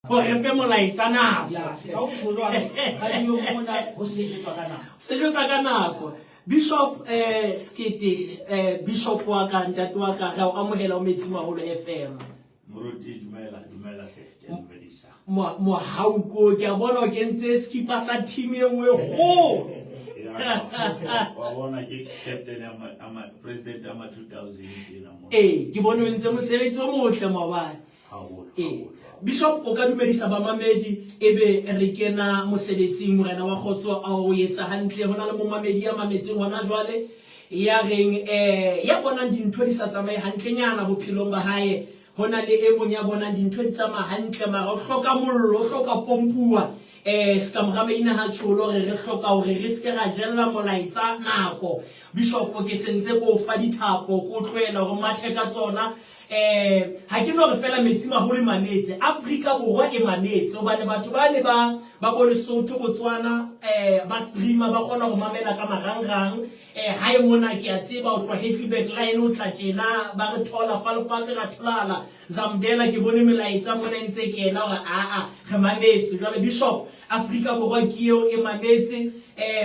Ho re fe molaetsa nako. Ya se ka o tsholo radio mona ho sejetswa ka nako. Sejetswa ka nako. Bishop Skete Bishop wa ka ntate wa ka ga o amohela o Metsimaholo FM. Moruti dumela hle ke a dumedisa. Mo hauko ke a bona o kentse skipa sa team e nngwe go. Wa bona ke captain ama president ama 2000 ina mo. Ke bona o ntse mosebetsi o motle maobane. Bishop o ka dumedisa ba mamedi ebe re kena mosebetsing morena wa Khotso a o etsa hantle hona le mo mamedi ya mametseng hona jwale ya reng ya bona dintho di sa tsamaye hantlenyana bophelong ba hae hona le e mong ya bona dintho di tsamaya hantle mara o hloka mollo o hloka pompuwa ska morame ina ha tsholo re hloka hore re se ra jella molaetsa nako Bishop ke sentse go fa dithapo go tloela go mathe ka tsona ha ke no re fela Metsimaholo mametse Afrika borwa e mametse obane batho ba le ba bo Lesotho Botswana ba streamer ba kgona go mamela ka marangrang ha e mona ke a tseba o tlo Headback line o tla tjena ba re thola Falpark ra tholala Zamdela ke bone melaetsa mona ntse ke ena hore re mametse jwale Bishop Afrika borwa ke eo e mametse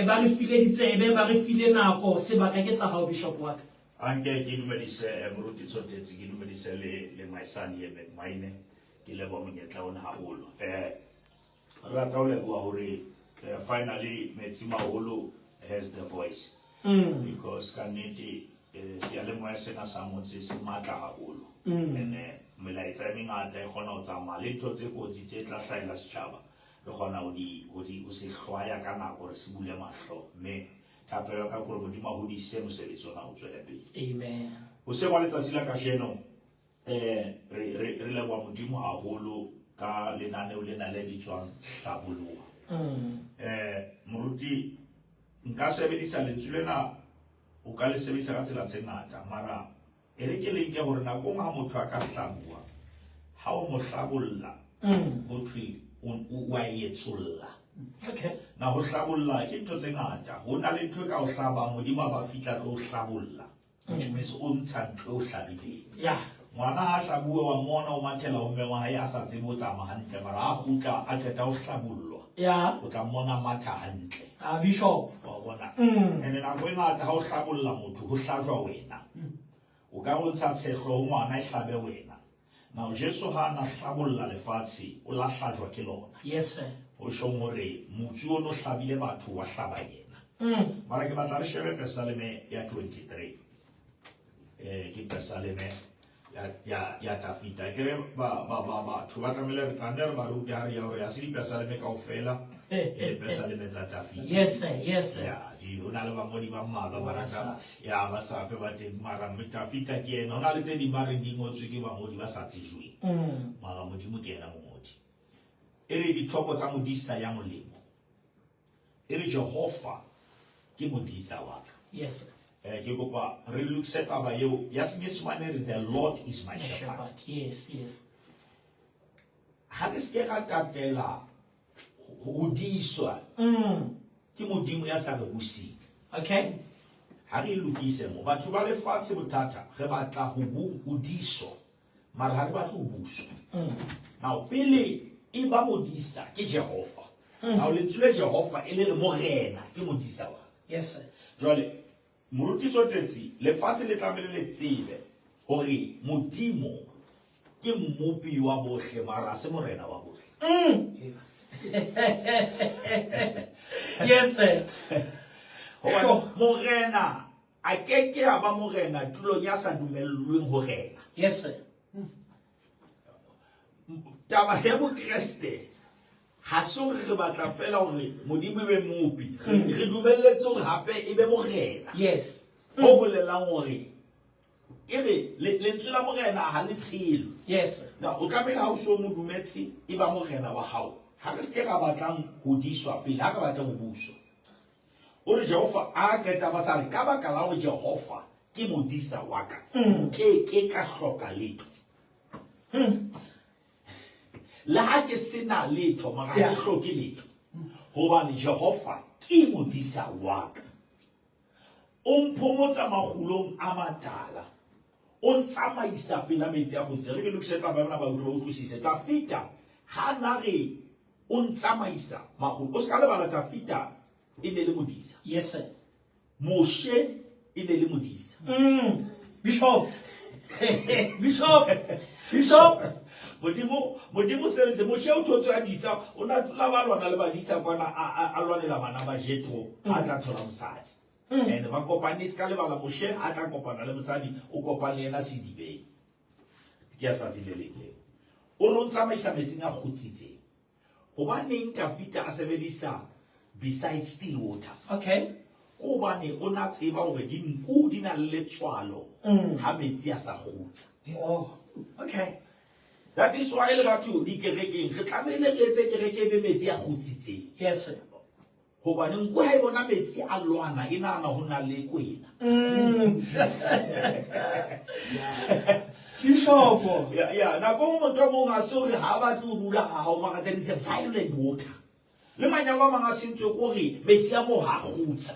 ba re file ditsebe ba re file nako sebaka ke sa hao Bishop wa ka Anke ke dumedise moruti Tsotetsi ke dumedise le my son ye Maine ke le bo monyetla ona haholo ra taole bua hore finally Metsimaholo has the voice because kaneti seyalemoya sena sa motse se matla haholo ene melaetsa e mengata e kgona ho tsamaya le ntho tse kotsi tse tla hlahela setjhaba re kgona ho se hlwaya ka nako re se bule mahlo mme thapelo ka gore modimo ho dise mosebetsi ona o tswele pele amen o se wa letsatsi la kasheno re le wa modimo haholo ka lenaneo lena le bitswang hlaboloha moruti nka sebedisa lentswe lena o ka le sebedisa ka tsela tse ngata mara e re ke leng ke gore nakong ha motho a ka hlabua ha o mo hlabolla ho thwe o a etsolla. Okay. Na ho hlabolla ke ntho tse ngata ho na le ntho ka o hlaba modimo ba fitla tlo hlabolla which means o ntsha ntho o hlabileng ngwana ha hlabue wa mona o mathela o mme wa hae a sa tsebe o tsama hantle mara a khutla a qeta o hlabollwa o tla mona matha hantle Bishop wa bona ene na go ngata ha o hlabolla motho ho hlajwa wena o ka go ntsha tshehlo ngwana e hlabe wena na Jesu ha na hlabolla lefatshe o la hlajwa ke lona yes sir o shomore mutsu ono hlabile batho wa hlaba yena mara ke batla re shebe Psalme ya 23 ke Psalme ya Dafita ke re ba batho ba tlamele re tlamele ba ruti ha re ya hore ya se Psalme kaofela Psalme tsa Dafita yes sir ya di ona le ba modi ba mmalwa baraka ya ba sa fe ba teng mara Dafita ke ena ona le tse di mare di ngotswe ke ba modi ba sa tsijwe mara modimo ke ena mongodi ere dithoko tsa modisa ya molemo ere Jehova ke modisa wa ka yes ke kopa re lokise taba eo ya Senyesemane re the Lord is my shepherd yes ha ke se ka tatela ho diswa ke modimo ya sa re busing okay ha re lokise mo batho ba lefatshe bothata re batla ho diswa mara ha re batla ho buswa now pele e ba modisa ke Jehova now le tsule Jehova e le morena ke modisa wa yes sir jwale moruti Tsotetsi lefatshe le tlamele le tsebe hore modimo ke mmopi wa bohle mara se morena wa bohle yes sir morena a keke a ba morena tulong ya sa dumellweng ho rena yes sir taba ya bokreste ha so re batla fela hore modimo be mopi re dumelletse hore hape e be morena yes ho bolelang hore ebe le tsela morena ha le tshilo yes na o tlamela ha o so mo dumetse e ba morena wa hao ha re se ka batlang ho diswa pele ha ka batla ho buswa o re Jehova a ka ta ba sa re ka baka la ho Jehova ke modisa wa ka ke ka hloka letho la ha ke sena letho mara ha ke hloke letho hobane Jehova ke modisa wa ka o mphomotsa magulong a matala o ntsamaisa pela metsi a go tse re ke lokise taba bona ba utlwisise Dafita ha nare o ntsamaisa magolo o ska le bala Dafita e ne le modisa Yes, sir. Moshe e ne le modisa Bishop. Bishop. modimo se Moshe o thotse a disa o na la ba lwana le badisa kwana a lwanela bana ba Jethro ha tla thola mosadi and ba kopane ska le bala Moshe a tla kopana le mosadi o kopane yena sedibeng ke a tsatsi le leng o no ntsamaisa metsing a khutsitseng hobaneng Dafita a sebedisa besides still waters Okay. ko bane o na tseba hore dinku di na le tswalo ha metsi a sa khutsa. Oh, okay. That is why le batho di kerekeng re tlamehile re etse kereke be metsi a khutsitseng. Yes, sir. Hobane nku ha e bona metsi a lwana e nana ho na le kwena. Bishop. Yeah, na go motho mo nga so re ha ba tu rula ha o maka there is a violent water. Le manyalo a manga sentse ko re metsi a mo ha khutsa.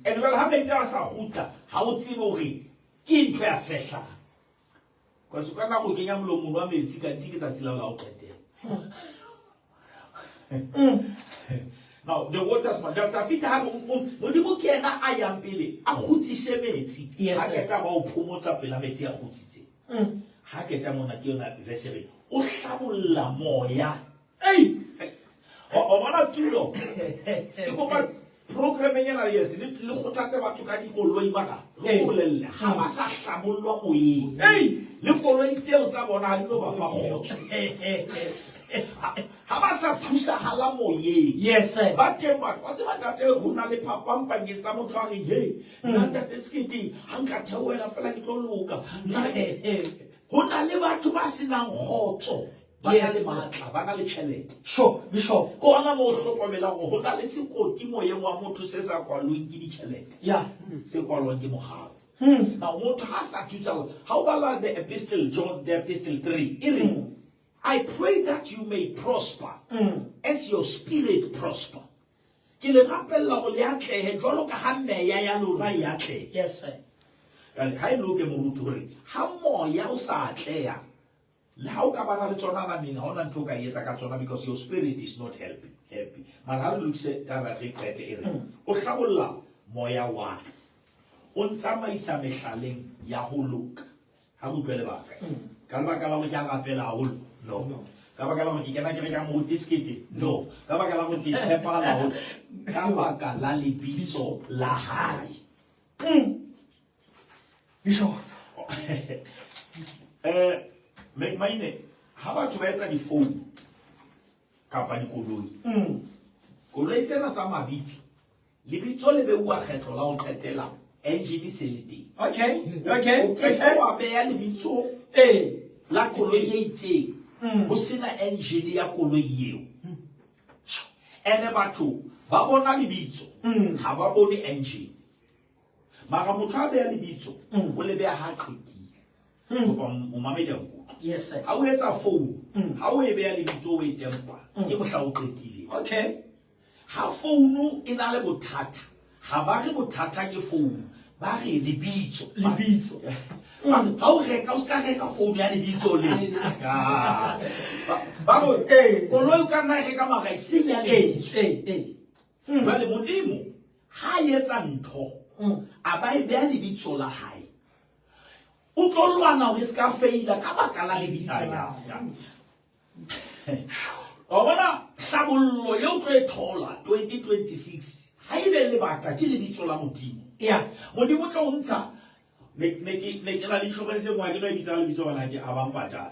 And well ha metsi a sa khutsa ha o tsebe hore ke ntwe ya fehla. Because ka na go kenya molomo wa metsi ka ntike tsa tsila la o qetela. Now the waters ma Dafita ha modimo ke ena a yang pele a khutsise metsi ha ke ka ba o phomotsa pela metsi a khutsitse ha ke ka mona ke yona verse re o hlabolla moya o bona tulo ke kopa program ena yes le khotlatse batho ka dikoloi maka re bolelle ha ba sa hlabollwa moyeng le koloi tseo tsa bona ha di no ba fa khotso ha ba sa thusa hala moyeng. Yes, sir. Ba teng batho ba tseba tate ho na le phapang pakeng tsa motho a reng he nna tate skete ha nka theoela fela ke tlo loka ho na le batho ba senang khotso ba na le matla ba na le tjhelete. Sure, Bishop. Ko ana mo hlokomela ho na le sekoti moyeng wa motho se sa kwalweng ke ditjhelete se kwalwang ke mogao. Now motho ha sa thusa how about the epistle John the epistle 3 e reng I pray that you may prosper as your spirit prosper. Ke le rapella go le atlehe jwalo ka ha meya ya lona ya atlehe. Yes, sir. And ha e loke mo rutu hore ha moya o sa atleha le ha o ka bana le tsona la mina hona ntho ka etsa ka tsona because your spirit is not happy. Mara ha le lokise ka ba re qete e re o hlabolla moya wa o ntsamaisa mehlaleng ya ho loka ha go tlwele baka ka lebaka la go ja ngapela haholo no ka baka la go ke kena ke reka mo diskete no ka baka la go ke tshepa la haholo ka baka la lebitso la hae Bishop. maine ha batho ba etsa di-phone kapa dikoloi koloi tsena tsa mabitso lebitso le beua kgetlo la ho qetela engine se le teng Okay. wa beya lebitso la koloi e itseng ho sena engine ya koloi eo ene batho ba bona lebitso ha ba bone engine mara motho a beya lebitso o le beya ha qetile kopa mo mamedi a nkutlwa. Yes, sir. Ha o etsa phone ha o e beya lebitso o e tempa ke mohla o qetile. Okay. Ha phone e na le bothata ha ba re bothata ke phone ba re lebitso ha o reka o ska reka phone ya lebitso le ba go koloi o ka nna reka mara e senya lebitso jwale modimo ha etsa ntho a ba e beya lebitso la hae o tlo lwana hore ska faila ka baka la lebitso la o bona hlabollo yo tlo e thola 2026 ha e be lebaka ke lebitso la modimo modimo tlo ntsha ne ke na le insurance ngwa ke no e bitsa lebitso bana ke a bang patala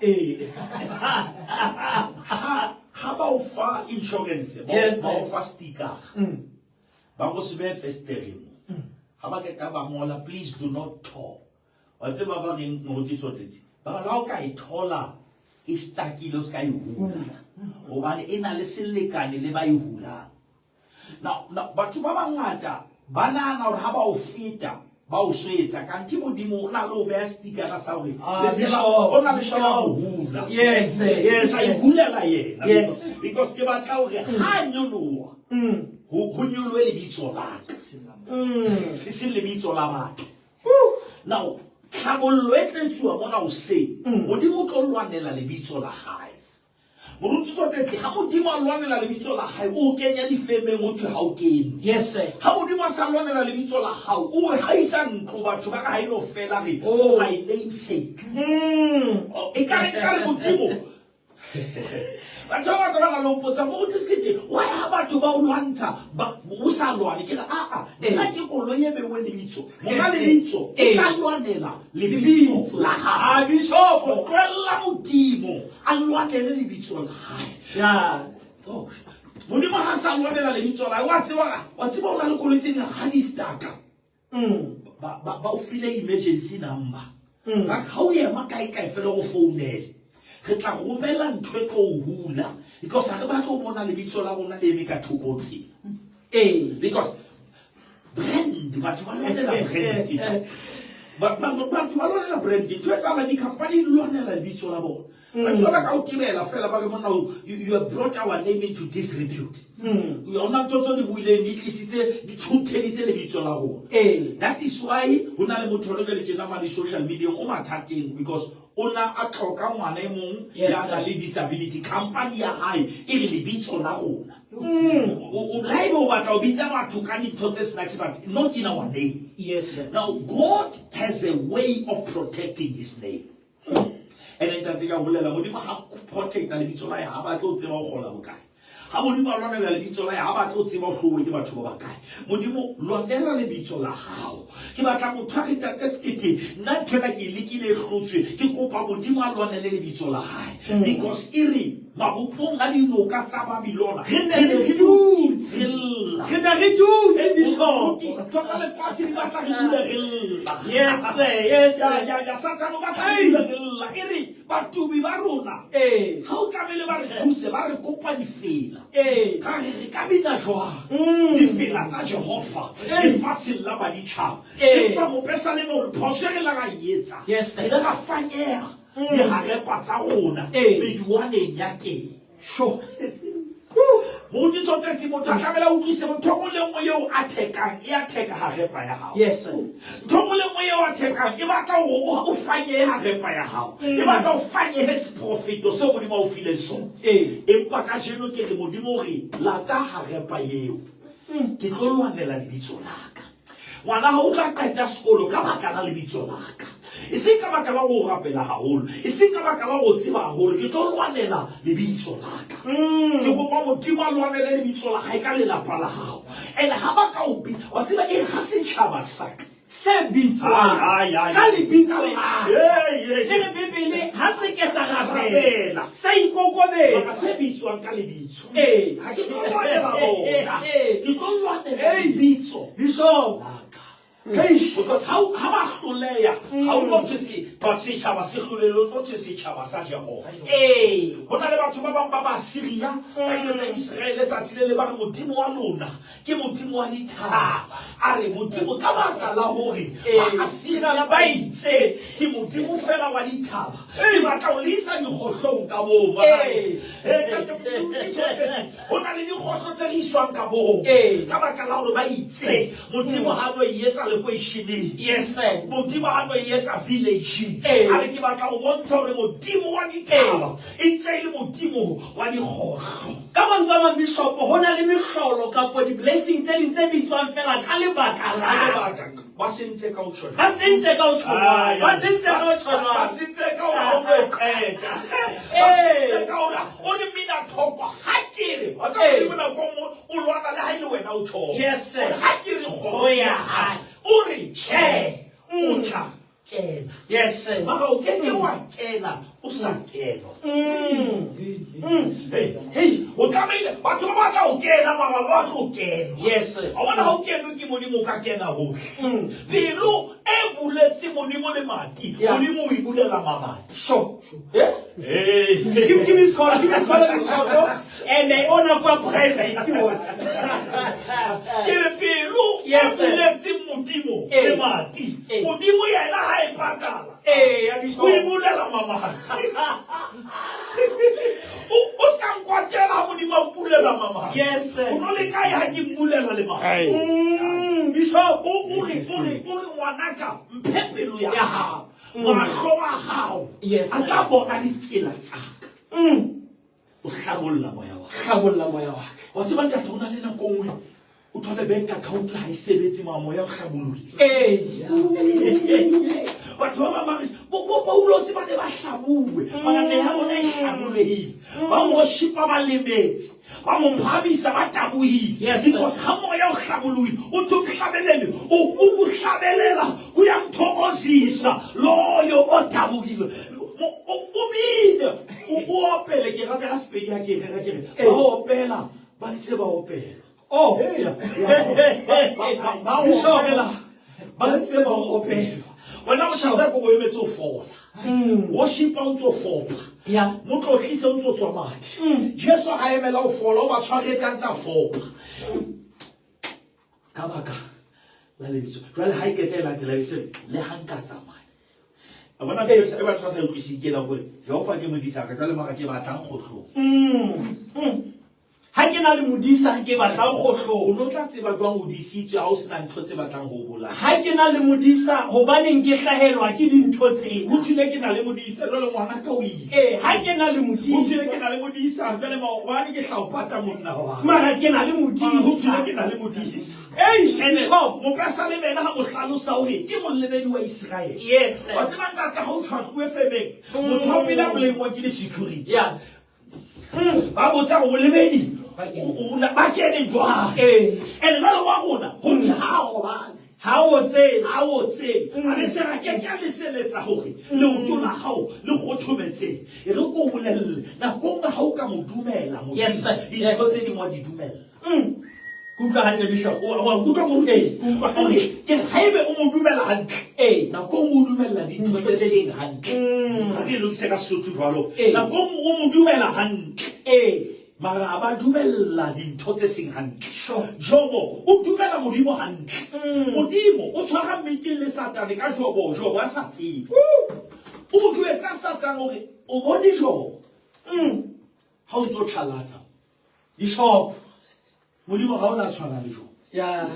ha ba o fa insurance ba o fa sticker ba go se be festering ha ba ke ka ba ngola please do not talk wa tseba ba reng mo tsotetsi ba la o ka e thola e stakile o ska e hula hobane e na le selekane le ba e hulang now batho ba bangata ba nana hore ha ba o feta ba o swetsa kanti modimo o na le o beya sticker ka sa hore o na le shela o hula Yes, I hulela yena because ke batla hore ha nyoloa ho nyoloe lebitso la ka se lebitso la batho now tlhabollo e tletsuwa mona o se modimo o tlo lwanela lebitso la hae moruti tsotetse ha modimo a lwanela lebitso la hae o kenya difemeng o thwe ha o kene Yes, sir. ha modimo a sa lwanela lebitso la hao o ha isa ntlo batho ba ka ha ilo fela re for my name's sake e ka re modimo batho ba ka ba lo potsa mo diskete why ha batho ba o lwantsha ba o sa lwane ke nna ke koloi e bewe lebitso mona lebitso e tla lwanela lebitso la hae bishop kwella modimo a lwanele lebitso la hae Yeah. modimo ha sa lwanela lebitso la hae wa tseba o na le koloi tse ha di staka ba o file emergency number ha o ema kae fela go founele re tla romela ntho e tlo hula because ha re batla o bona lebitso la rona le eme ka thokotsi because brand batho ba lwanela brand batho ba lwanela brand ntho e tsala di-company di lwanela lebitso la bona batsola ka o tibela fela ba ke monna you have brought our name into disrepute yona ntho tso di buileng di tlisitse di thunteditse lebitso la rona that is why ho na le motho le tjena ma di-social media o mathateng because ona a tlhoka ngwana e mong ya na le disability company ya hae e re lebitso la rona o live o batla o bitsa batho ka dintho tse snacks but not in our name. Yes, sir. Now God has a way of protecting his name and then that ga bolela modimo ha protect le bitso la ha ba tlo tseba go gola bokae ha modimo a lwanela le bitso la ha ba tlo tseba go ke batho ba bakae modimo lwanela le bitso la hao ke batla motho a ke skete nna nthola ke lekile hlotswe ke kopa modimo a lwanele le bitso la hae because iri mabopong a dinoka tsa Babilona Re ne re dutse bishop. tota lefatshe di batla re dule re lla Yes, sir. Yes, sir. ya satano ba tla re dule re lla iri batubi ba rona ha o tlamele ba re thuse ba re kopa difela ka re ka bina jwang difela tsa Jehova lefatsheng la baditjhaba empa mopesa le mo phoso re la ga etsa Yes, sir. re ga fanyega di harepa tsa rona meduaneng ya teng sho mo di tsotetse motho a tlamela o tlise motho o le nngwe eo a thekang e a theka harepa ya hao Yes, sir. ntho o le nngwe eo a thekang e batla o fanyehe harepa ya hao e batla o fanyehe seprofeto seo modimo a o fileng sona empa ka jeno ke re modimo re lata harepa eo ke tlo lwanela lebitso laka ngwana ha o tla qeta sekolo ka baka la lebitso laka e seng ka baka la go rapela haholo e seng ka baka la go tseba haholo ke tlo lwanela lebitso laka ke kopa modimo a lwanele lebitso la hae ka lelapa la gago and ha ba ka o wa tseba e ga setšhaba saka Se bitswang ka lebitso le Bibele ha se ke sa rapela sa ikokobetsa se bitswang ka lebitso ha ke tlo lwanela bona ke tlo lwanela lebitso bishop because how ba hloleya ha o no tse ba setšhaba se hlolelo no tse setšhaba sa Jehova ho na le batho ba bang ba Syria ba tla Israel tsatsile le ba modimo wa lona ke modimo wa dithaba a re modimo ka baka la hore ba Syria ba itse ke modimo fela wa dithaba ke batla o lisa dikgohlong ka bo ho na le dikgohlo tse di iswang ka bo ka baka la hore ba itse modimo ha no etsa yes, sir. modimo ha no etsa village a re ke batla o bontsha hore modimo wa dithaba e ntse le modimo wa dikgohlo ka mantswe a mang bishop ho na le mehlolo kapo di-blessing tse ding tse bitswang fela ka lebaka la ba sentse ka o tshwana ba sentse ka o tshwana ba sentse ka ora o di mina thokwa ha kere wa tsa le mona go o lwana le ha ile wena o tshwana yes sir ha kere go ya ha o re che o tla kena yes sir mara o ke wa kena o sa kena hey o tlamile batho ba batla o kena mara ba batla o kena yes sir a bona ha o kena ke modimo ka kena ho pelo e buletse modimo le mati modimo o ibulela mamati sure give me this call and they honor kwa private ke pelo yes sir buletse modimo le mati modimo yena ha e patala o ibulela mamati o ska nkwatela modimo a mpulela mamati yes sir o no le kae ha ke mpulela le mamati bishop o re ngwanaka mphepelo ya hao mahlo a hao yes a tla bona ditsela tsaka o hlabolla moya wa Kgabolla moya wa ka. wa tseba ntate hona le nako nngwe o thole bank account ha e sebetse moya o hlabollohile batho ba bang bo Paulos ba ne ba hlabuwe magane ya bona e hlabolehile ba mo shipa ba lemetse ba mo phamisa ba tabuhile because ha moya o hlabollohile o tlhabelele o hlabelela ho ya mthomosisa loyo o tabuhile o bine o opele ke rata ka spedi ha ke re ba opela ba ntse ba opela ba opela ba ntse ba opela wena mo shaka go emetse o fola worship o ntse o fopa mo tlo tlise o ntse o tswa madi Jesu ha emela o fola o ba tshwaretse ntse a fopa ka baka la lebitso jwale ha iketela televise le hanka tsamaya abana Jesu e ba tshwasa go isikela gore Jehova ke modisa ka le mara ke batlang gotlho ha ke na le modisa ke batlang gotlho o no tla tseba jwang o disitse ha o sena ntho tse batlang go bola ha ke na le modisa hobaneng ke hlahelwa ke dintho tse go tlile ke na le modisa le ngwana ka o ile ha ke na le go tlile modisa ke na le modisa jwale maobane ke tla o pata monna wa mara ke na le go tlile modisa ke na le modisa and so mo ka sa le bena ha mo hlalosa hore ke mollebedi wa Israel yes wa tseba nka ho tshwatluwe femeng motho wa pele a bolengwa ke le security yeah ba botsa go mollebedi o ba kene jwang and ba wa rona ho tlhago ba ha o tse a o tse a be se ra ke le seletsa hore le o tona hao le gothometse e re ko bolelle na go ga o ka modumela mo Yes, sir. Yes. tse dingwe di dumela kutlwa hantle bishop wa kutlwa mo ke haebe o mo dumela hantle na go mo dumela dintho tse seng hantle ha ke lokise ka Sotho jwalo na go mo dumela hantle mara ba dumella dintho tse seng hantle Jobo o dumela modimo hantle modimo o tshwara meeting le Satane ka Jobo a sa tsebe o jwetsa Satane hore o bone Jobo ha o tlo tšhalatsa bishop modimo ga o na tshwana le Jobo yeah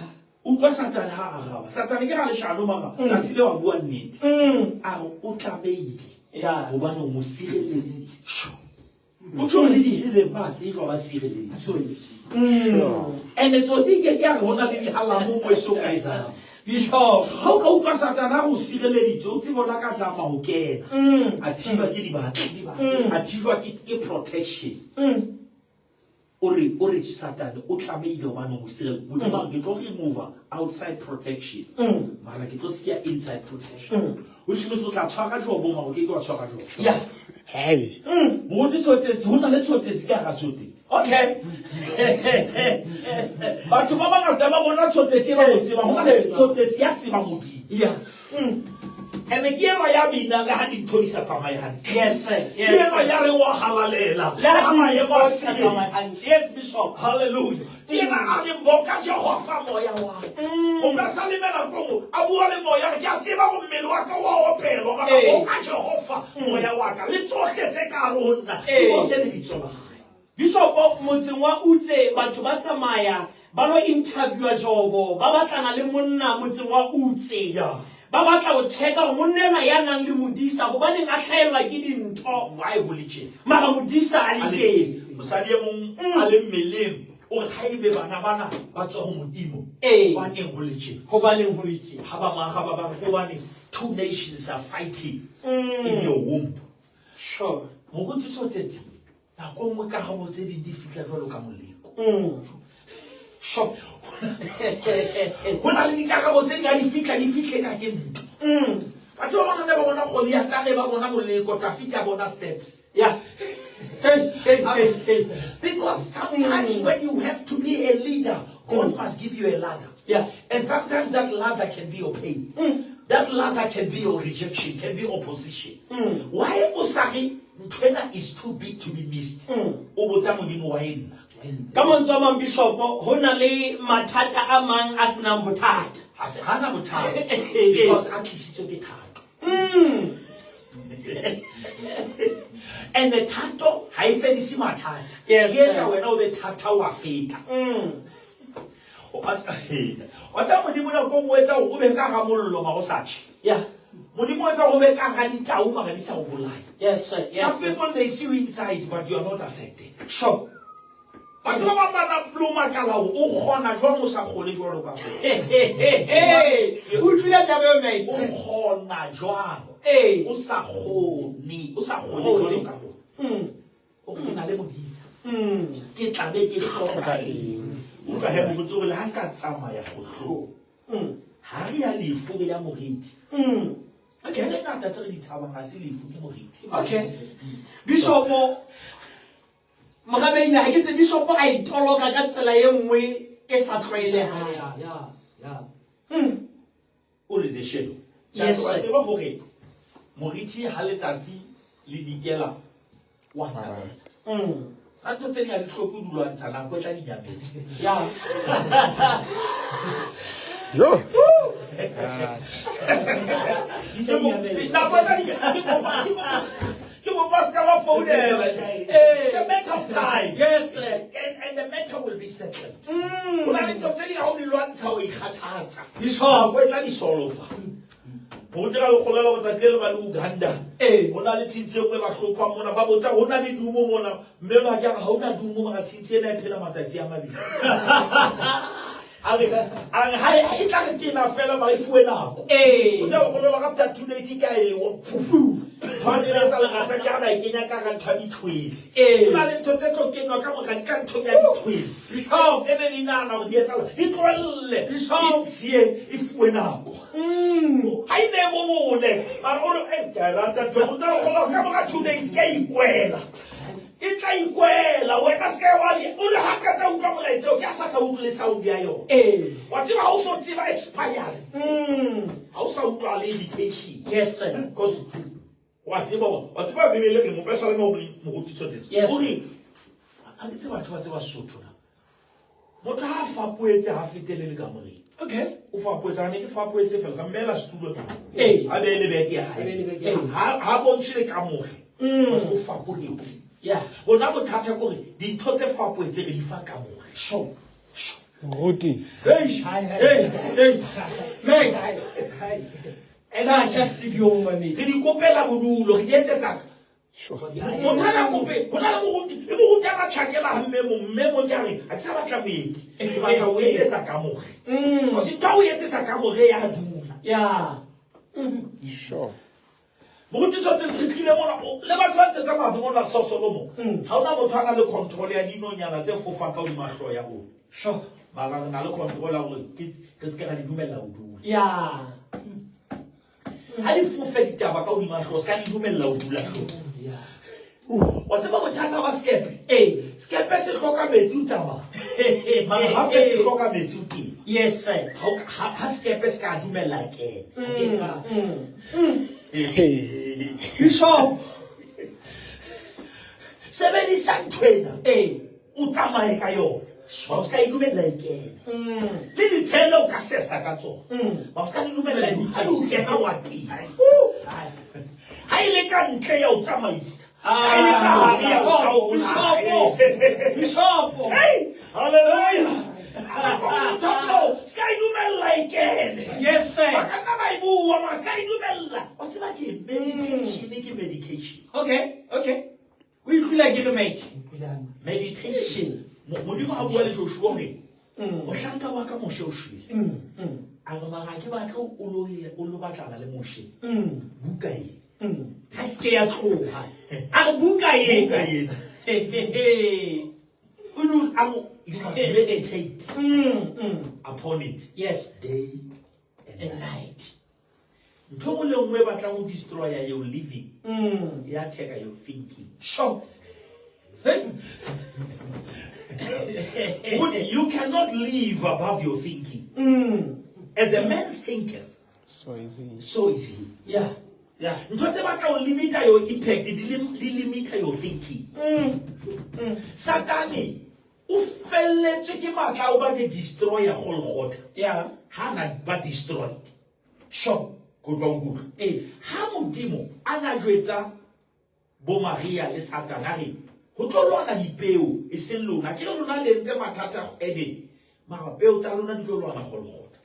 o kwa Satane ha araba Satane ke ga le shalo mara ka tsile wa bua nnete a o tlameile yeah hobane o mo sireleditse o tlo le di hele ba tse jwa ba sireleditse and tsotsi ke ya rona le di hala mo mo so ka isa bishop ha o ka utlwa Satana go sireleditse o tsebo la ka zama ho kena a thiba ke di batla a thiba ke protection ore Satane o tlameile hobane mo sireleditse modimo ke tlo remove outside protection mara ke tlo sia inside protection which means o tla tshwara Jobo ma o ke wa tshwara Jobo yeah hey mo di tshotetse ho na le tshotetse ka ga tshotetse okay batho ba bangata ba bona tshotetse ba botse ba hona le tshotetse ya tseba modimo yeah ene ke ena ya bina le ha dintho di sa tsamaye hantle yes sir ke ena ya re wa halalela le ha maemo a siye yes bishop hallelujah ke ena a re mboka Jehova moya wa o ka sa lemela go a bua le moya ke a tseba go mmele wa ka wa opelo mara o ka Jehova moya wa ka le tsotletse ka rona o ke le bitso la bishop motseng wa Utse batho ba tsamaya ba lo interviewa Jobo ba batlana le monna motseng wa Utse ba batla go checka monnena ya nang le modisa go bane a hlaelwa ke dintho wa e boletse mara modisa a le teng mosadi mong a le mmeleng o ha ibe bana ba tswa go modimo wa neng go letse go baneng go letse ha ba go bane two nations are fighting in your womb sure mo go tshotetse na go mo ka go tse di fitla jwalo ka moleko sure bona le dikagabo tse di fihle ka ke ntho batho ba bangwe ba bona go le ya tane ba bona moleko tla fitla bona steps yeah because sometimes when you have to be a leader God must give you a ladder yeah and sometimes that ladder can be your pain that ladder can be your rejection can be opposition why usari ntwena is too big to be missed o botsa modimo wa ena ka mantswe a mang bishop ho na le mathata a mang a senang bothata ha se hana bothata because a tlisitswe ke thato and the thato ha e fedise mathata Yes, e etsa wena o be thata wa feta wa tsa modimo na go etsa o be ka ga mollo ma go sa tšhe yeah Yes, sir. Yes, Some sir. people, they see you inside, but you are not affected. Sure. But you are not pluma kalau. Ukhona jwang usa khole jwalo ka khole. Hey, utlwile taba eo, mate. Ukhona jwang. Usa khone jwalo ka khole. O na le modisa. Ke tlabe ke hloka eng. O ka he mo tlo le ha ka tsamaya go hlo. Ha re ya lefu ya moriti. Okay, tse ngata tse re di tshabang ga se lefu ke moriti. Okay. Bishop Mohamedina ha ke tse Bishop a itoloka ka tsela e nngwe e sa tlwaelehang. Yeah. O le the shadow. Yes, Wa sir. tseba gore moriti ha letsatsi le dikela wa na. A tse di a di tlhoku dulwantsha nako e tla di nyametse. Yeah. Yo. You must come off phone. It's a matter of time. Yes, sir. And the matter will be settled. Una le totally how di lwantsha o ikgathatsa. Bishop, Go tla di solve. Mo dira le golela go tsatlele ba le Uganda. Ona le tshintse go ba hlopha mona ba botsa ona le dumo mona. Mme ba ka ga ona dumo ma tshintse ena e phela matsatsi a mabedi. Ang hai tla ke tina fela ba ifuwe nako. Ona go golela after 2 days ka e wo. Tshwane le tsa le gata ka na ikenya ka ga ntwa ditwele. Ona le ntse tlo kenywa ka mo ga ka ntwa ya ditwele. Bishop ene ni nana go di etsa e tlwelle. Bishop sie ifuwe nako. Hai ne mo mone ba o e ka rata tlo go ka mo ga 2 days ka ikwela. E tla ikwela wena se ka wa le o le hakata o ka molaetsa o ka sa tsa utlwe sound ya yo. Wa tseba ha o so tseba expire. Ha o sa utlwa le invitation. yes, sir. Because wa tseba bebele ke mo pesa le mo go tshotse. Yes. Uri a ke tseba batho ba tseba Sotho na. Motho ha fa poetse ha fetele le ka moreng. Okay. O fa poetsane ke fa poetse fela ka mmela studio ka. A be le beke ya hae. Ha bontshile ka more. O fa poetse. Yeah. Bona bothata gore dintho tse fa poetse re di fa ka more. Sho. Ruti. Hey. Meg. Sa just your money. Re di kopela bodulo re di etsetsa. Mothana kope bona le mo go tla tshakela hamme mo jare a tsa batla boeti. E batla o etsetsa ka more. O se twa o etsetsa ka more ya dula. Yeah. Sure. Mo go tsotswe re tlile mona le batho ba tsetsa matse mona sosolo mo. Ha ona motho ana le control ya dinonyana tse fofa ka di mahlo ya go. Sure. Ba ga na le control ya go ke se ka di dumella ho dula. Yeah. Ha di fofa ditaba ka di mahlo se ka di dumella ho dula. Wa tseba bothata ba skepe? Skepe se hloka metsi o tsamaya. Mara hape se hloka metsi o teng. Yes, sir. Ha skepe se ka dumella ke. Bishop. Sebedisa nthwena. O tsamaye ka yona. Ba se ka dumella ke. Le di tshelo ka sesa ka tsona. Ba se ka dumella di ha o kena wa ti. Ha ile ka ntle ya o tsamaisa. Bishop. Hey, hallelujah. Sky dumella again. Yes, sir. Bakana ba ibuwa ma sky dumella. What's about meditation? Medication. Okay. We feel like you make Meditation. Modimo a bua le Joshua me. O hlanka wa ka moshe o shile. A re mara ke batlo o lo batlana le moshe. Buka e. Ha se ya tloha. A buka ye. You must meditate upon it. Yes. Day and night. Ntho le nngwe batla go destroy your living. Ya take your thinking. Sure. You cannot live above your thinking. As a man thinketh, So easy. so is he. Yeah. Ntho tse batla go limit your impact, di limit your thinking. Satani o felletse ke matla o ba ke destroy ya Golgotha. Yeah. Hana ba destroyed. Sure. Good. Ha modimo ana jwetsa bo Maria le Satana re go tlo lwana dipeo e seng lona ke lona le ntse mathata ene mara peo tsa lona di tlo lwana Golgotha.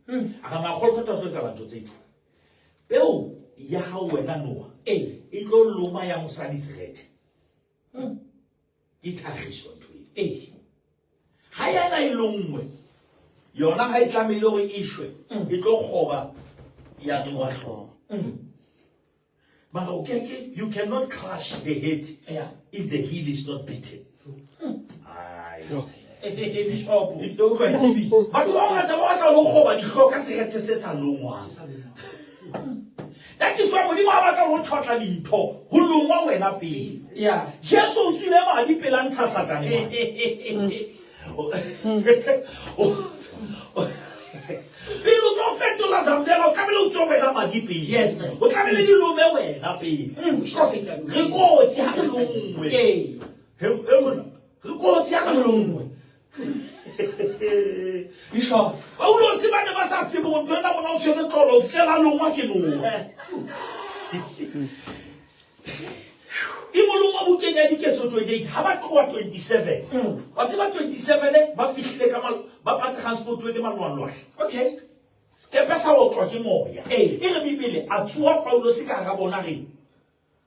A ma Golgotha so tsa batho tse peo ya hao wena Noah e tlo loma ya mosadi serete ke tlhagiso ntwe ha yana e longwe yona ha e tlamile go ishwe e tlo goba ya Noah hlo but okay, you cannot crush the head if the heel is not beaten. That is why when you have a chotla dintho, who longwa wena pele. Yeah. Jesu tsile ma di pelantsha satane. People don't fit to la zamdela kamelo tsobela madi pele. Yes. O tlamele di lome wena pele. Because re go tsi ha longwe. Re go tsi ha longwe. Bishop, o lo se ba ne ba sa tsebo ntwe na bona o shebe tlolo o fela longwa ke no. Imolongwa bukenya diketso 28 ha ba tloa 27. Ba tseba 27 ba fihlile ka ba transport ke malwanwa. Okay. Skepe sa o tloa ke moya. E re Bibele a tsua Paulo se ka ga bona re.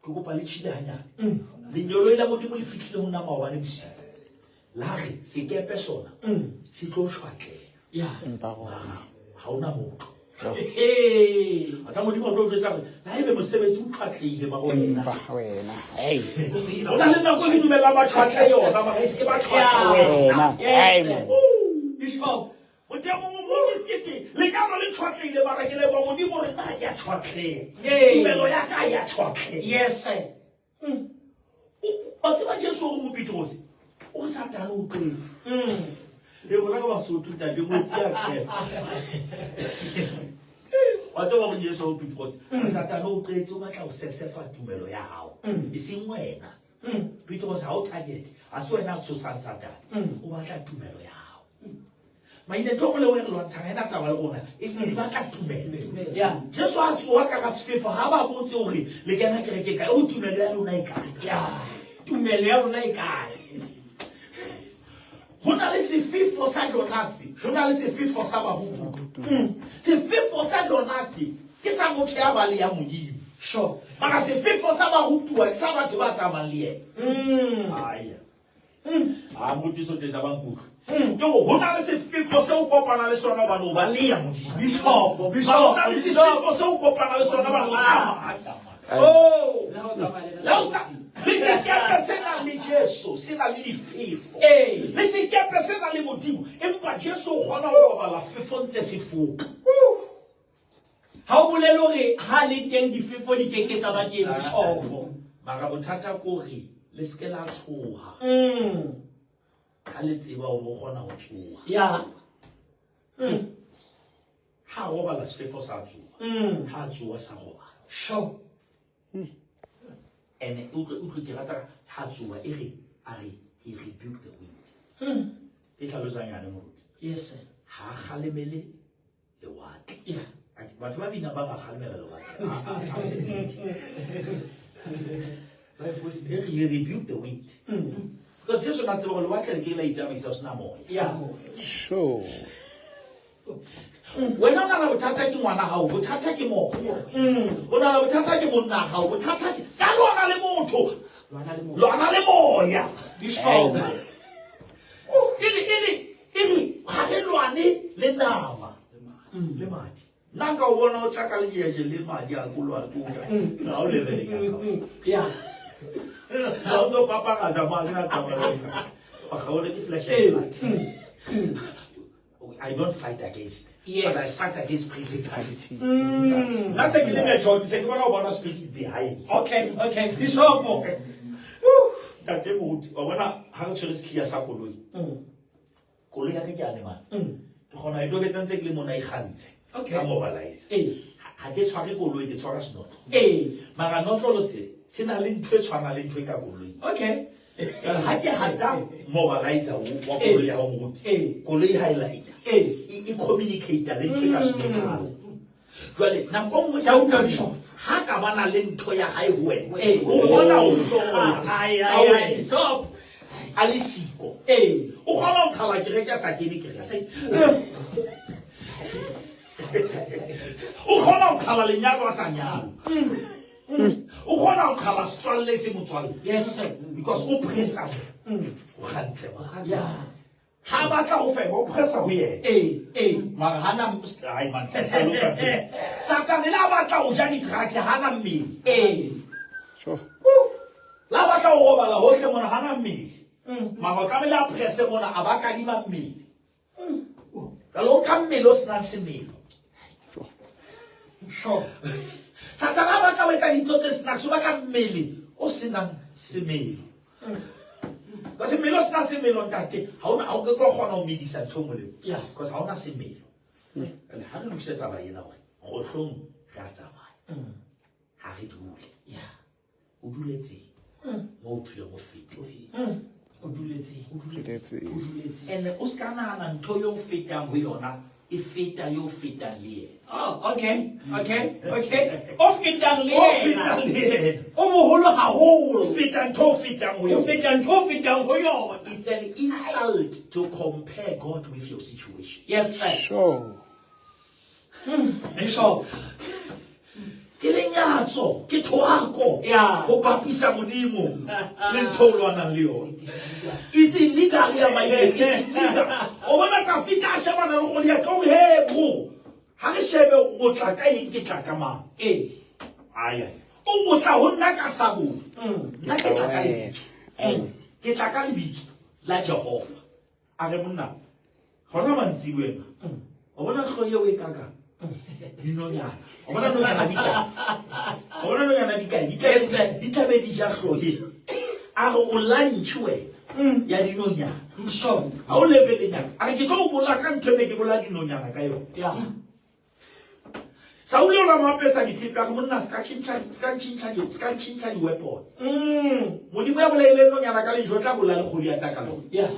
Ke go pa le tshile hanya. Lenyolo ile mo di mo le fihlile ho nna maobane bisi. Lagi sikepe sona se tlo tshwatle ya ha ona motho atsa modimo o tlo tsa la ebe mosebetsi o tshwatlile ba wena ona le nako e dumela ba tshwatle yona ba se ba tshwatle wena bishop o temo mo skete le ka mo le tshwatlile ba rekele ba modimo re na ya tshwatle dumelo ya ka ya tshwatle yes sir o tsaba Jesu go mo Petrus o Satan o qetse le bona ka Basotho ta le motsi ya ke wa tsaba go Jesu o Petrus Satan o qetse o batla o sesefa tumelo ya hao e seng wena Petrus ha o target a se wena tshosang Satan o batla tumelo ya hao maine to mole wena lo tsanga ena taba le gona e di batla tumelo ya Jesu a tsoa ka sefefo ha ba botse hore le kena kereke ka o tumelo ya lona e kae ya tumelo ya lona e kae. Hona le sefefo sa Jonasi, hona le sefefo sa Bahutu. Sefefo sa Jonasi ke sa motho ya bale ya modimo. Sure. Mara sefefo sa Bahutu ke sa batho ba tsamayang le ene. Aya. Motho te tsa bankutlo. Yo hona le sefefo se o kopana le sona ba no ba le ya modimo. Bishop, hona le sefefo se o kopana le sona ba no tsamaya. Oh, mais c'est quelle personne a mis Jésus, c'est la fifo. Mais c'est quelle personne a les motifs. Et moi, Jésus, on a la fifo, c'est fou. How will I hali tendi fifo di keke tabati oh, Marabotata kori, leske la tsoha. Haletsi ba o bona o tsoha. Yeah. Ha roba la fifo sa tsoha. Ha tsoha sa roba. Sure. And he rebuked the wind. Yes, sir. Yeah. But what in about he rebuked the wind. Because just not so what can get later himself no more. Yeah. Sure. When I'm not attacking one how, but attacking more. When I'm attacking one how, but attacking. Stand on a lemoto. Lona lemoya. This how. Oh, ini, Hagelwane, Lenama. Lemati. Nanga one out Chakali, Lemadi, Gulu, now living. Yeah. Although Papa has a man, how did flesh? I don't fight against, but I fight against principalities. That's a little short. It's a one of us speaking behind. Okay. Bishop. That they would, or when I have to risk here, Sakolui. Kolea the Janima. When I do it and take Limonai hands. Okay. I'm mobilized. I get Chaki Kolui, the Taurus not. Mara not all say, Sinalin Twitch, Hanalin Twika Kolui. Okay. Had you had that mobilizer, what Kolei highlight, he communicate the link well, now come with some Hakamana link to your highway. So, Alisico. Ohono Kalajaka Sakini. O khona ho qhala lenyalo a sa nyalo. O khona ho qhala setswalle se motswalle. Yes, sir. Because o pressa o kgantse ba. Yeah. Ha batla ho feba o pressa ho yena. Mara hana ai man. Satan la batla ho ja di-drugs hana mmele. Sure. La batla ho robala hohle mona hana mmele. Mara o tlamehile a presse mona a ba kadima mmele. Kalo ka mmele o sena semelo. Sure. Satan la batla ho etsa dintho tse sena so ba ka mmele o sena semelo. Because semelo o sena semelo ntate ha ona a o ke go kgona ho medisa ntho mo le. Yeah, because ha ona semelo. Le ha re lokise taba yena hore kgohlong ka tsamaya. Ha re dule. Yeah. O duletse. Mo o thule mo fete. O duletse. And o ska nahana ntho yo fetang ho yona e feta yo fetang le yena. Oh, okay. O fetang le O fetang le yena. O moholo haholo. O fetang ntho fetang ho O yona. fetang ho yona. It's an insult to compare God with your situation. Yes, sir. Sure. Sure. Ke lenyatso, ke thoako. Yeah. Ho bapisa modimo le ntho o lwanang le yona. It's illegal ya maele. It's illegal. O bona ka fita a shebana le Goliath o he bro. Ha re shebe o tla ka eng ke tla ka mang. Aya. O tla ho nna ka sabo. Nna ke tla ka lebitso. Ke tla ka lebitso la Jehova. A re monna. Hona mantsi wena. O bona go ye o e kaka. Dinonyana. O bona nonyana di kae? O bona nonyana di kae? Di tlabe di ja hlohe. A re o lantshwe ya dinonyana. Sure. Ha o leveleng ya. A re ke tlo bola ka ntho ne ke bola dinonyana ka yona. Yeah. Sa o le la mapesa dithipi ka monna ska tshintsa di weapon. Modimo ya bola ile nonyana ka le jotla bola le khodi ya ta ka lona. Yeah.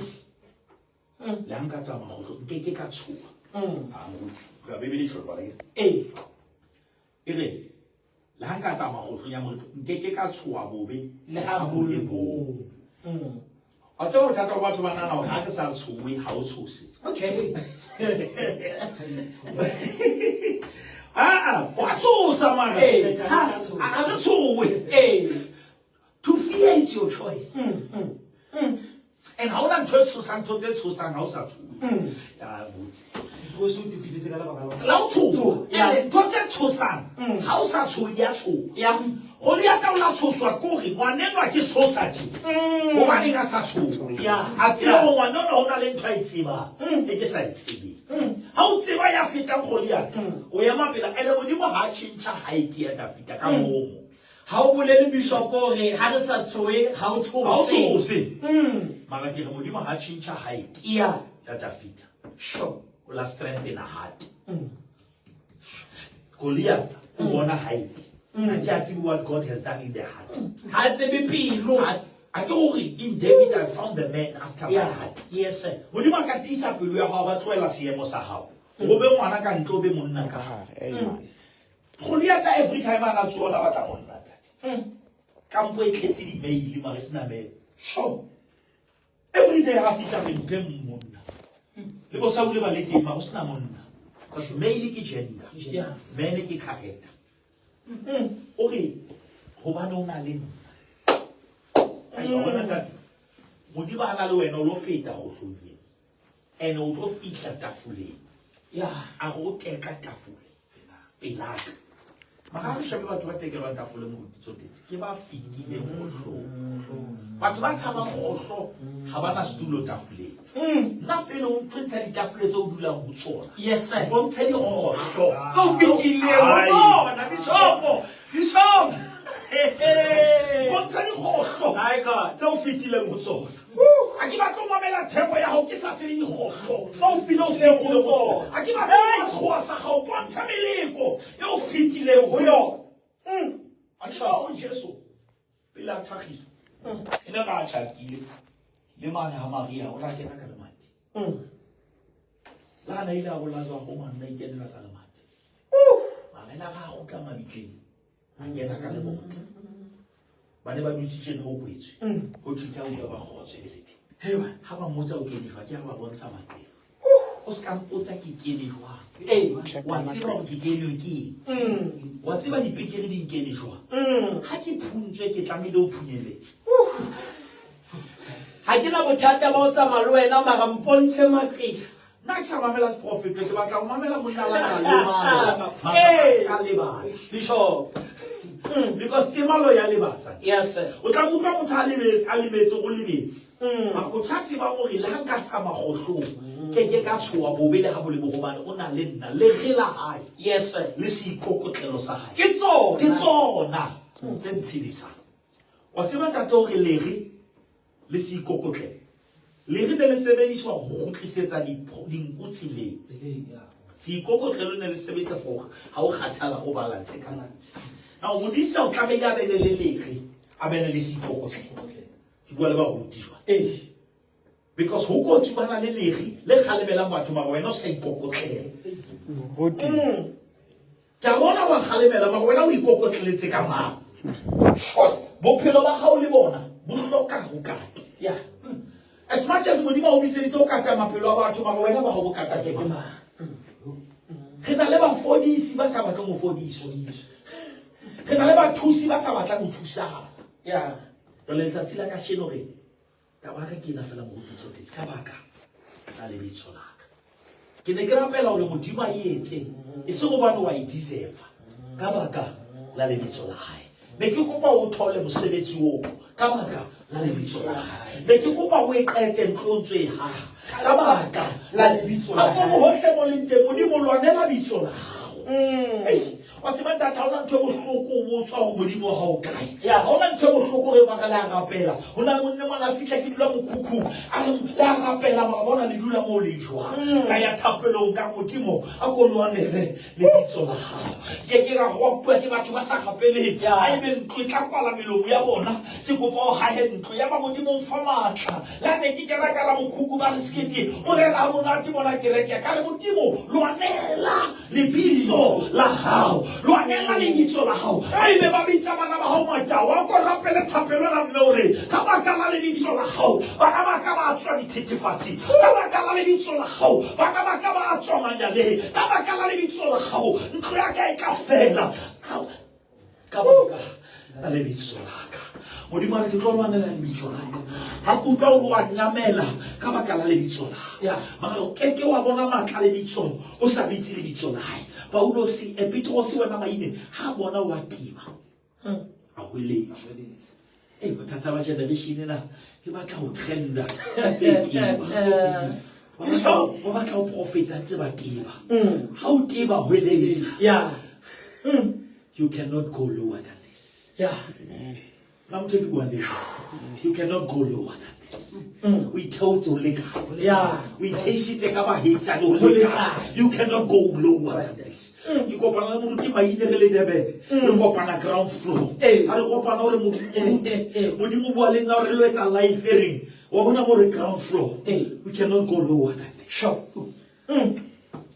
Le hanka tsa magotlo ke ka tshuwa. Ha mo ga bebele tsholo ba le. Ere le hanka tsa magotlo ya motho ke ka tshuwa bobe Le ha bole bo. A tsao thata batho ba nana ha ke sa tshuwe ha o tshose. Okay. Wa tsosa mara. A re tshuwe. To fear is your choice. And how long to tshosang ntho tse tshosang ha o sa tshuwe. Ya botse. Go so di fitse ka la ba ba. La o tshuwe. Ya ntho tse tshosang ha o sa tshuwe ya tshuwe. Yeah. Go le ata o la tshoswa kore ngwanenwa ke tshosa di. Go ba le ka sa tshuwe. Yeah. A tsela go ngwanenwa ho na le ntho a itseba. E ke sa itsebe. Ha o tseba ya fetang Goliath. O ya mapela ene modimo ha tshintsa height ya David ka momo. Ha o bolele bishop re ha re sa tshoe ha o tshose. Mara ke re modimo ha tshintsa height Yeah. ya David. Sure. O la strength in a heart. Goliath o bona height. And that's what God has done in their heart. Ha tsebe pilo. I don't in David I found the man after my Yeah. heart. Yes, sir. Modimo ka tisa pelo ya hao ba tloela seemo sa hao. O be ngwana ka ntlo be monna ka hao. Amen. Goliath every time ana tsola ba tla monna tate. Kampo e tletse di mail mara sena me. Sure. Every day ha fitla re mpe monna. Le bo sa bule ba le teng ma go sena monna. Because male ke gender. Yeah. Men ke character. Okay. Go ba no na le ai bona tate. Modimo a na le wena o lo feta go hlodile. And o tlo fitla tafoleng. Yeah. A go teka tafole. Pelaka. Mara re shebe batho ba tekelwa tafole mo ditsotetse. Ke ba fitile khohlo. Batho ba tshabang khohlo ha bana setulo tafoleng. Nna pele o tshwentsha ditafole tse o dulang ho tsona. Yes, sir. Bo ntse di khohlo. So fitile ho tsona bishopo. Bishop. Bontsha di khohlo. My God. Tse o fitileng ho tsona. A ke batla o mamela theko ya hao ke sa tsebe di khohlo. Tse o fitileng ho tsona. A ke batla go sa ga o bontsha meleko e o fitileng ho yona. A tsha o Jesu. Pele a tlhagiso. Ene ga a tshakile. Le mane ha Maria o la kena ka lemati. La na ile a go lazwa go monna ikenela ka lemati. Mamela ga go tla mabitleng. A kena ka lemoti. Bane ba dutsitse no kwetse go tshita o ba khotse le teng. Hewa ha ba motsa o ke difa ke ba bontsha mateng. o ska mpotsa ke kene jwang wa Check tseba hore ke kene ke wa tseba dipekere di nkene jwang ha ke phuntswe ke tlamehile o phunyeletse ha ke na bothata ba o tsamaya le wena mara mpontshe maqea nna ke sa mamela seprofete ke batla go mamela monna wa ka lebala bishop because temalo ya lebatsa yes sir o tla mo motho a lebetse go lebetse a o tshwatse ba gore le ha nka tsama gohlong ke ka tshoa bobele ga bolemo gobane o na le nna le gela hae yes sir le se ikokotlelo sa hae ke tsona tse ntshedisang wa tseba ntate gore lege le se ikokotlelo lege ne le sebediswa go tlisetsa dinku tseleng seikokotlelo ne le sebetsa for ha o kgathala go balance ka lantsi now modisa o tlabe ya bene le lege a bene le seikokotlelo ke bua le ba go tishwa because ho go tsubana le lege le kgalemela batho ba wena o sa ikokotlelo Ruti. ke a bona wa kgalemela ba wena o ikokotleletse ka mang bophelo ba gago le bona bo hloka go kata yeah as much as modimo o biseditse o kata maphelo a batho ba wena ba go kata ke mang re na le bafodisi ba sa batla mo fodiso re na le bathusi ba sa batla go thusahala yeah le letsatsi la ka sheno re ka baka ke ina fela mo tsotletse ka baka la le bitso laka ke ne ke rapela gore modimo a etse e se go bana wa e deserve ka baka la le bitso la hae ne ke kopa o thole mosebetsi o ka baka la le bitso la hae ne ke kopa o e qete ntlontse ha ka baka la le bitso la hae a mo hohle mo le teng modimo lwanela bitso la gago wa tseba data ha ona ntho go hloko mo tswa go modimo ha o kae ya ha ona ntho go hloko re ba ka la rapela hona le monna mona fihla ke dula mokhukhu a la rapela ba bona le dula mo le jwa ka ya thapelong ka modimo a go lwanele le bitso la gago ke ga go bua ke batho ba sa gapeleng a ebe ntlo tla kwala melomo ya bona ke kopa o hahe ntlo ya ba modimo fa matla la ne ke kena ka la mokhukhu ba re skete o re la monate bona ke reke ka le modimo lwanela le bitso la gago lwanela le bitso la gago a ebe ba bitsa bana ba gago matawa ko rapele thapelo la mme ka baka la le bitso la gago bana ba ka ba tswa dithethefatsi ka baka la le bitso la gago bana ba ka ba tswa manyaleng ka baka la le bitso la gago ntlo ya ka e ka fela ka baka la le bitso la ka modimo re ke tlo lwanela le bitso la ka ha ke utlwa o wa nyamela ka baka la le bitso la ya mara o keke wa bona matla le bitso o sa bitse le bitso la hae Paulosi Petrosi wena maine ha bona wa tima a hweletse bothata ba generation na ke batla go trenda tse tima ba batla go profeta tse ba tiba ha o tiba hweletse yeah you cannot go lower than this yeah you cannot go lower than this we told to yeah we taste it ka ba hisa you cannot go lower than this you go pana mo ke maine re le debe re go pana ground floor a re go pana gore mo mo bua le nna re lo etsa life ring wa bona mo re ground floor we cannot go lower than this sure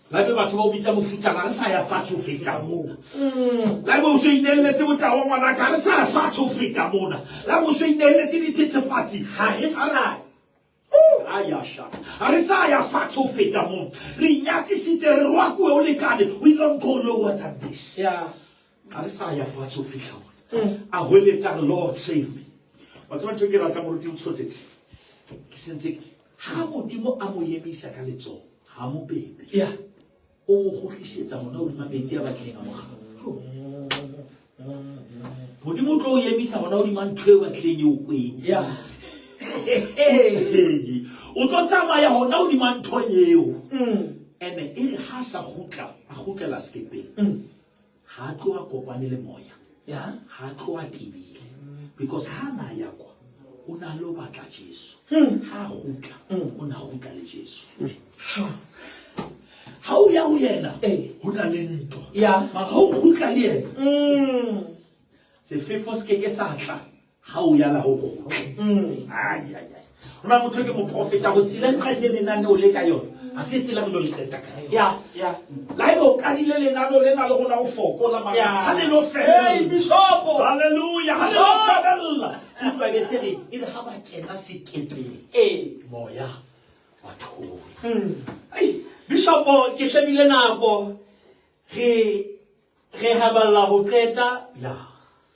la be batho ba o bitsa mofuta ba re sa ya fatsho feta mona la bo se ineletse botawa ngwana ka re sa ya fatsho feta mona la bo se ineletse dithethefatsi ha re sa ayasha a re sa ya fatsho feta mona re nyatsisitse re rwa kuwe o lekane we don't go lower than this yeah a re sa ya fatsho feta mona a hweletsa Lord save me wa tsama ke rata mo ruti o tshotetse ke sentse ha modimo a mo yemisa ka letso ha mo bebe yeah o mo gotlisetsa mona o mametsi a batleng a mogago modimo tlo o emisa mona o di mantho e batleng o kweng yeah o tlo tsamaya hona o di mantho eo ene e re ha sa gutla a gutlela skepeng ha tlo a kopane le moya yeah ha tlo a tibile because ha na ya kwa o na lo batla Jesu ha gutla o na gutla le Jesu sure ha o ya o yena ho na le ntwa yeah ma ha o gutla le yena sefefo se ke sa tla ha o ya la ho gutla ai ona motho ke mo profeta go tsile ka le lenane o le ka yona a se tsela go le qeta ka yeah yeah la ibo ka dile lenane o le na le go na o fokola ma ha le lo fela bishop hallelujah ha le lo fela utlwa be se re e ha ba kena sekepeng moya wa thori ai Bishop ke shebile nako re haballa ho qeta ya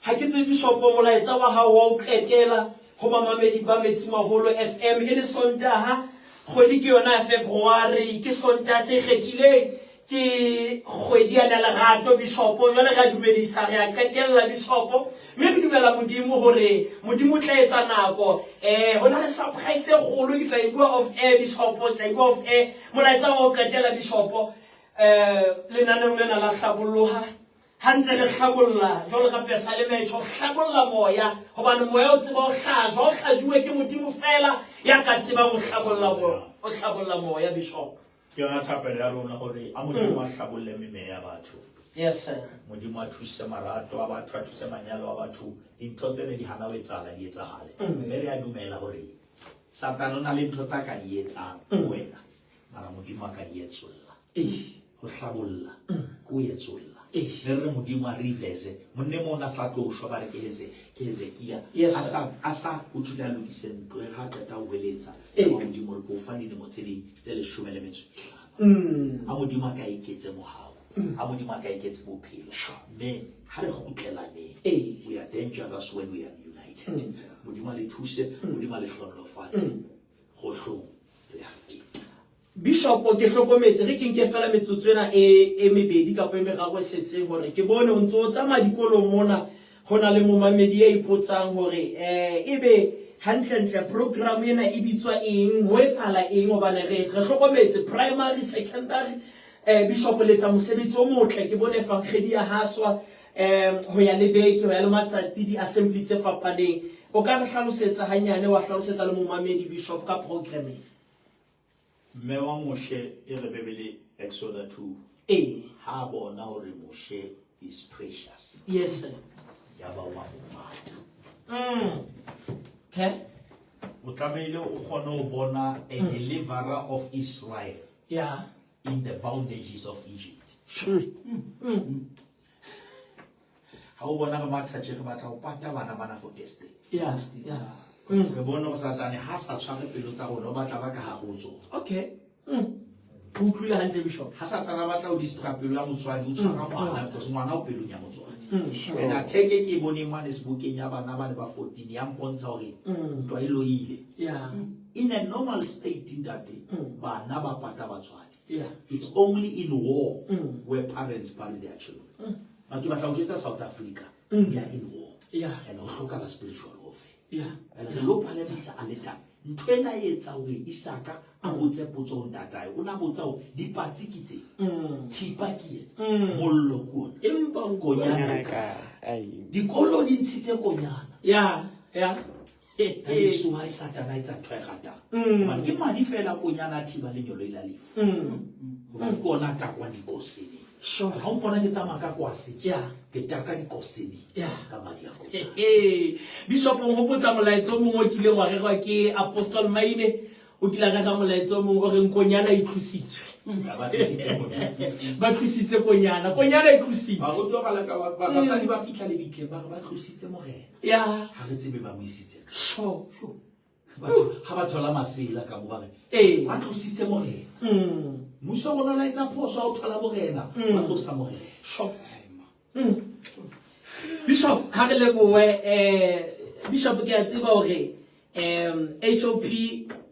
ha ke tse Bishop molaetsa wa hao wa ho qetela ho mamamedi ba Metsimaholo FM e le Sontaha kgwedi ke yona ya February ke Sontaha se kgethileng ke kgwedi ya lerato Bishop jwale ga dumedisa re a qetella Bishop mme ke dumela modimo hore modimo tla etsa nako hona le surprise e kgolo ke tla e bua off air Bishop tla e bua off air molaetsa wa ho qetela Bishop lenaneng lena la hlabolloha ha ntse re hlabolla jwalo ka pesa le metjho hlabolla moya hobane moya o tseba o hlajwa o hlajuwe ke modimo fela ya ka tseba ho hlabolla moya Bishop ke yona thapelo ya rona gore a modimo a hlabolle meme ya batho. Yes sir. Modimo a thuse marato a batho a thuse manyalo a batho dintho tsene di hana ho etsala di etsagale mme re a dumela gore Satana o na le ntho tsa ka di etsang wena mara modimo a ka di etsolla ho hlabolla ko etsolla le re modimo a reverse monne mona sa tlo shwa ba re ke Hezekia asa o tshula lokiseng go ha qeta ho beletsa modimo re go fa di mo tsedi tse le 15 a modimo ka iketse mohao a modimo ka iketse bophelo me ha re kgutlelaneng we are dangerous when we are united modimo le thuse modimo le hlonolofatse go hlo re a feta Bishop ke hlokometse re ke fela metsotso ena e mebedi ka pembe ga go setseng hore ke bone o ntse o tsama dikolong mona hona le momamedi ya ipotsang hore ebe hantle program ena e bitswa eng ho etsala eng hobane re hlokometse primary secondary Bishop letsa mosebetsi o motle ke bone fankgedi ya haswa ho ya le beke ho ya le matsatsi di assembly tse fapaneng o ka re hlalosetsa hanyane wa hlalosetsa le momamedi Bishop ka program e mme wa moshe e re bebele Exodus 2 ha bona hore moshe is precious. Yes sir. Ya ba wa motho Okay. o tlamehile o kgone ho bona a deliverer of Israel in the bondages of Egypt. Ha o bona ba mathatse re batla ho pata bana bana for destiny. Se bona go Satane ha sa tshware pelo tsa rona o batla ba ka ha go tsona. Okay. O tlile hantle Bishop. Ha Satane batla o distract pelo ya motswadi o tshwara ngwana because ngwana o pelo ya motswadi. And I take ke bone man is booking ya bana ba le ba 14 ya mpontsha hore ntwa e loile. In a normal state in that day bana ba pata batswadi. It's only in war where parents bury their children. But ke batla go jetsa South Africa we are in war. And o hloka la spiritual warfare. Re lo palemisa a leta ntwena etsa hore Isaka a botse potso ntatae o na botsa ho dipatsi kitse thipa ke mollo ko empa nkonyana ka dikolo di ntshitse konyana e so ha Satana etsa thwegata man ke madi fela konyana thiba le nyolo ila lifu ba kona takwa dikosini ha o bona ke tsama ka kwase ke taka dikosini ka madi a ko Bishop mo hopotsa molaetso mongwe o kile wa regwa ke Apostle Maine o kila ka molaetso mongwe re nkonyana e tlositswe ba tlositse konyana e tlositswe ba go tloga ka ba basadi ba fitla le bitle ba tlositse morena ha re tsebe ba mo isitse ha ba thola masela ka mo ba re ba tlositse morena muso bona la etsa phoso a o thola morena ba tlosa morena Bishop ha re leboe Bishop ke a tseba hore HOP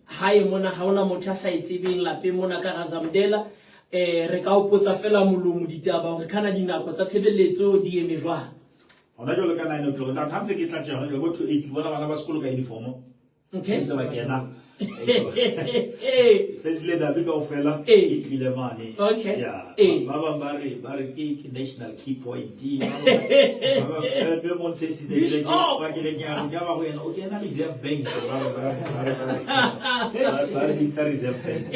hae mona ha ona motho a sa itsebeng lapeng mona ka Razamdela re ka o potsa fela molomo ditaba hore kana dinako tsa tshebeletso di eme jwang ona jole ka 9 o'clock nta thamse ke tla tsena go to 8 bona bana ba sekolo ka uniform sentse ba kena first leader bika ofela itlile mane baba bare ke national key point baba be monte si de ba ke le nya ga ba go ena o kena reserve bank bare it's a reserve bank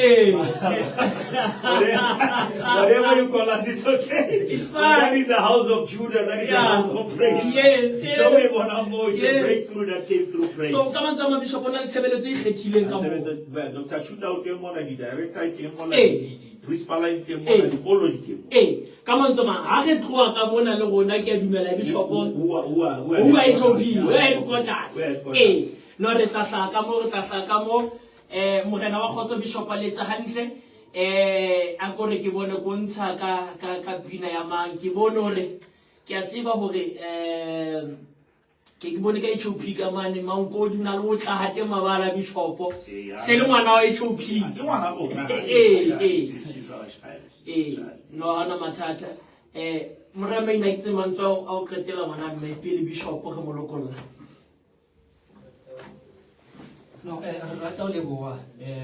whatever you call us it's okay it's fine that is the house of Judah that is the house of praise so we want to know the breakthrough that came through praise so kama tsama Bishop ona le tshebeletso e kgethileng ka Dr. Shootout ke mona di director ke mona di principal ke mona di kolo di ke ka mantsoma ha re tloa ka mona le rona ke a dumela Bishop wa HOP we headquarters no re tla hlaka mo morena wa khotso Bishop a letsa hantle a kore ke bone ko ntsha ka pina ya mang ke bone hore ke a tseba hore ke bone ka HOP ka mane manko di na le o tla hate mabala bishopo se le ngwana wa HOP no ana mathata morame ina itse mantswa a o qetela ngwana mme pele bishopo ge molokolla no re rata o leboha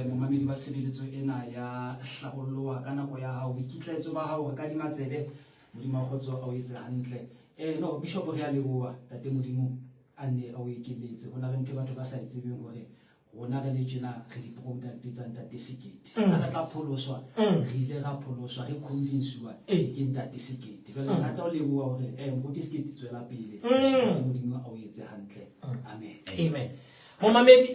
momamedi ba sebeletso ena ya hlabolloha ka nako ya hao ikitlaetso ba hao ka dimatsebe modimo wa khotso a o etse hantle no bishop re a leboha tate modimo a ne a o ekeletse hona le ntwe batho ba sa itsebeng hore rona re le tjena re di-product tsa ntate Sekete a re tla pholoswa re ile ra pholoswa re convincewa ke ntate Sekete jwale re rata o leboha hore moruti Sekete tswela pele modimo a o etse hantle amen amen momamedi